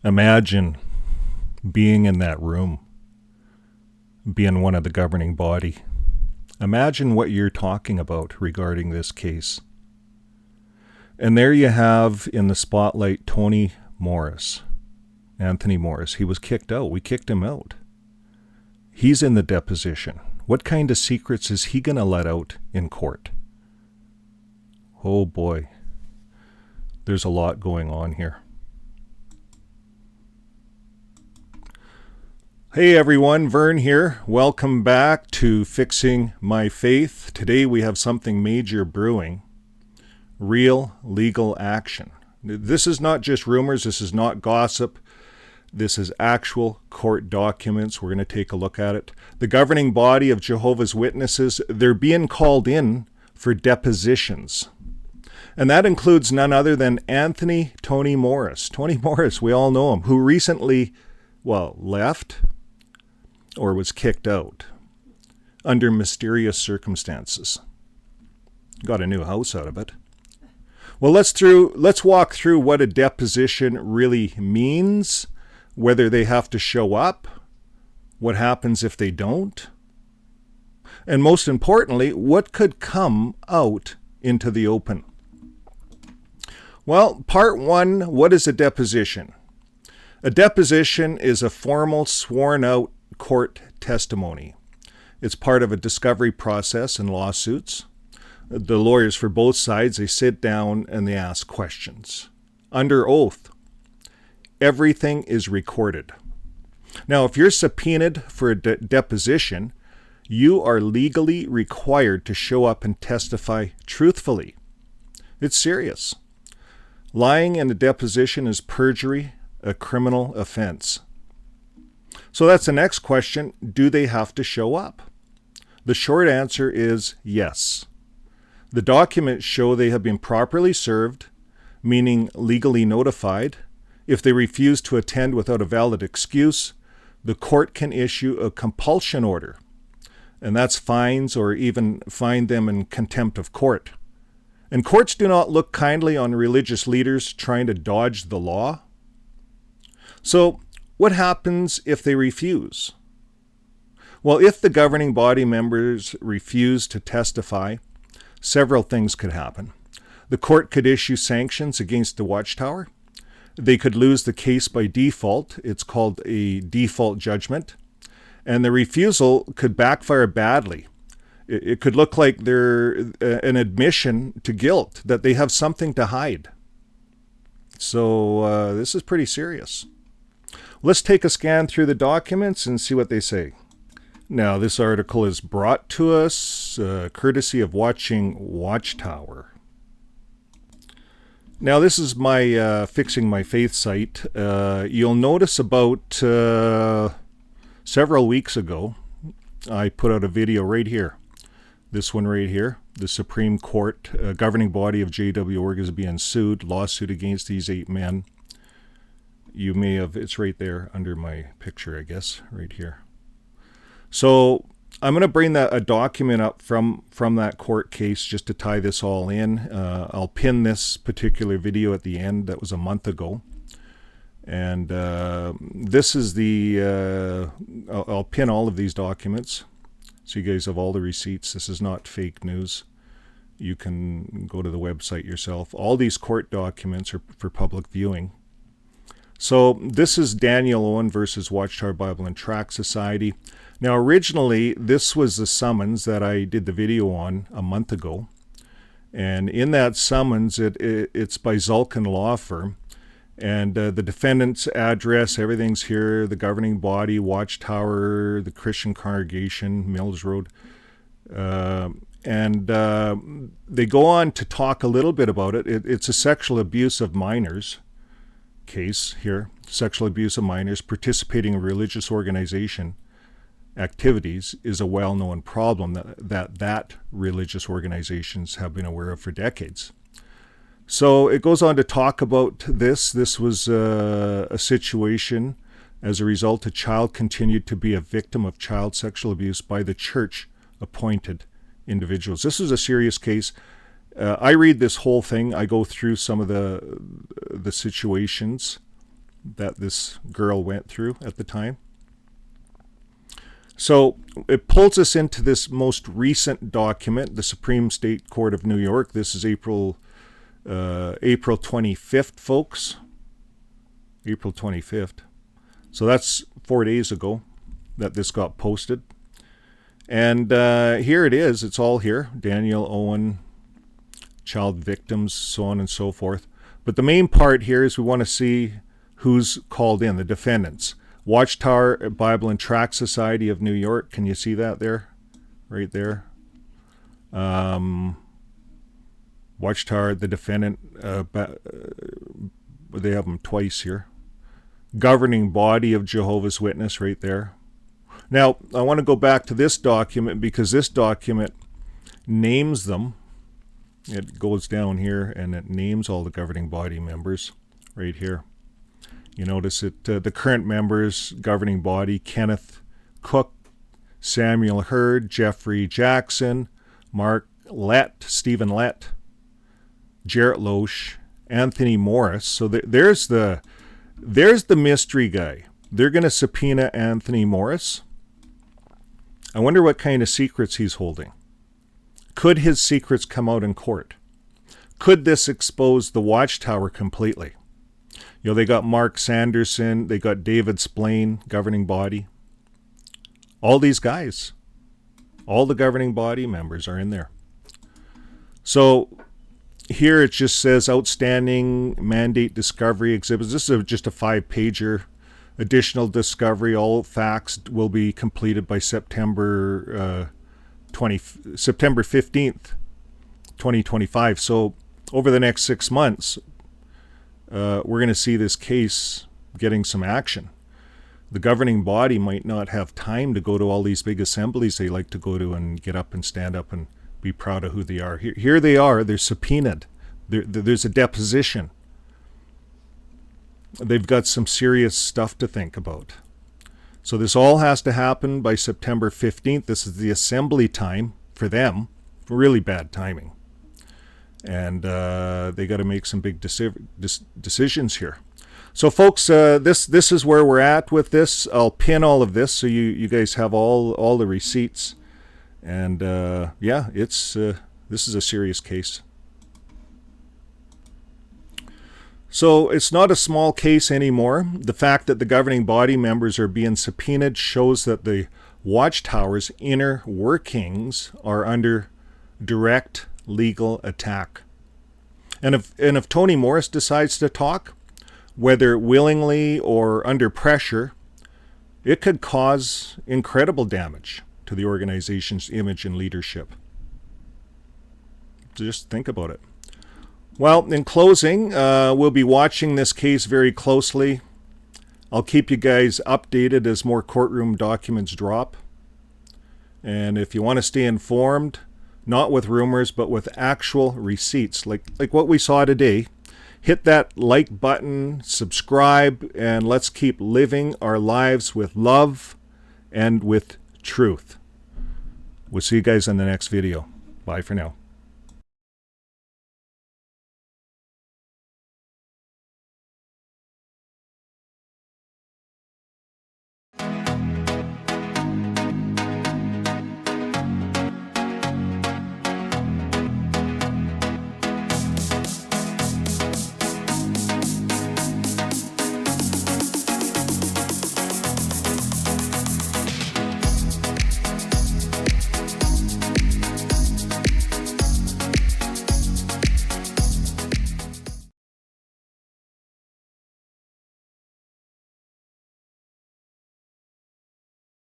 Imagine being in that room, being one of the governing body. Imagine what you're talking about regarding this case. And there you have in the spotlight Anthony Morris. He was kicked out. We kicked him out. He's in the deposition. What kind of secrets is he going to let out in court? Oh boy. There's a lot going on here. Hey everyone, Vern here. Welcome back to Fixing My Faith. Today we have something major brewing. Real legal action. This is not just rumors. This is not gossip. This is actual court documents. We're going to take a look at it. The governing body of Jehovah's Witnesses, they're being called in for depositions. And that includes none other than Tony Morris. Tony Morris, we all know him, who recently, left or was kicked out under mysterious circumstances. Got a new house out of it. Well, let's walk through what a deposition really means, whether they have to show up, what happens if they don't, and most importantly, what could come out into the open. Well, part one, what is a deposition? A deposition is a formal sworn-out court testimony. It's part of a discovery process in lawsuits. The lawyers for both sides, they sit down and they ask questions. Under oath, everything is recorded. Now, if you're subpoenaed for a deposition, you are legally required to show up and testify truthfully. It's serious. Lying in a deposition is perjury, a criminal offense. So that's the next question. Do they have to show up? The short answer is yes. The documents show they have been properly served, meaning legally notified. If they refuse to attend without a valid excuse, the court can issue a compulsion order, and that's fines or even fine them in contempt of court. And courts do not look kindly on religious leaders trying to dodge the law. So, what happens if they refuse? Well, if the governing body members refuse to testify, several things could happen. The court could issue sanctions against the Watchtower. They could lose the case by default. It's called a default judgment. And the refusal could backfire badly. It could look like they're an admission to guilt, that they have something to hide. So this is pretty serious. Let's take a scan through the documents and see what they say. Now, this article is brought to us courtesy of watching Watchtower. Now, this is my Fixing My Faith site. You'll notice about several weeks ago, I put out a video right here. This one right here. The Supreme Court governing body of JW Org is being sued. Lawsuit against these 8 men. You may have, it's right there under my picture, I guess, right here. So I'm going to bring a document up from that court case just to tie this all in. I'll pin this particular video at the end. That was a month ago. And this is I'll pin all of these documents so you guys have all the receipts. This is not fake news. You can go to the website yourself. All these court documents are for public viewing. So this is Daniel Owen versus Watchtower Bible and Tract Society. Now, originally, this was the summons that I did the video on a month ago. And in that summons, it's by Zulkin Law Firm. And the defendant's address, everything's here, the governing body, Watchtower, the Christian congregation, Mills Road. And they go on to talk a little bit about it. It's a sexual abuse of minors case here. Sexual abuse of minors participating in religious organization activities is a well-known problem that religious organizations have been aware of for decades. So it goes on to talk about this. This was a situation as a result a child continued to be a victim of child sexual abuse by the church-appointed individuals. This is a serious case. I read this whole thing. I go through some of the situations that this girl went through at the time. So it pulls us into this most recent document, the Supreme State Court of New York. This is April 25th, folks. April 25th. So that's 4 days ago that this got posted. And here it is. It's all here. Daniel Owen, child victims, so on and so forth. But the main part here is we want to see who's called in, the defendants. Watchtower Bible and Tract Society of New York. Can you see that there? Right there. Watchtower, the defendant, they have them twice here. Governing body of Jehovah's Witness right there. Now, I want to go back to this document because this document names them. It goes down here and it names all the governing body members right here. You notice it, the current members, governing body, Kenneth Cook, Samuel Hurd, Jeffrey Jackson, Mark Lett, Stephen Lett, Jarrett Loesch, Anthony Morris. So there's the mystery guy. They're going to subpoena Anthony Morris. I wonder what kind of secrets he's holding. Could his secrets come out in court? Could this expose the Watchtower completely? You know, they got Mark Sanderson, they got David Splain, governing body. All these guys, all the governing body members are in there. So here it just says outstanding mandate discovery exhibits. This is just a 5-pager. Additional discovery. All facts will be completed by September 15th, 2025. So over the next 6 months, we're going to see this case getting some action. The governing body might not have time to go to all these big assemblies they like to go to and get up and stand up and be proud of who they are. Here they are. They're subpoenaed. There's a deposition. They've got some serious stuff to think about. So this all has to happen by September 15th. This is the assembly time for them. Really bad timing. And they got to make some big decisions here. So folks, this is where we're at with this. I'll pin all of this so you guys have all the receipts. And yeah, this is a serious case. So it's not a small case anymore. The fact that the governing body members are being subpoenaed shows that the Watchtower's inner workings are under direct legal attack. And if Tony Morris decides to talk, whether willingly or under pressure, it could cause incredible damage to the organization's image and leadership. Just think about it. Well, in closing, we'll be watching this case very closely. I'll keep you guys updated as more courtroom documents drop. And if you want to stay informed, not with rumors, but with actual receipts, like what we saw today, hit that like button, subscribe, and let's keep living our lives with love and with truth. We'll see you guys in the next video. Bye for now.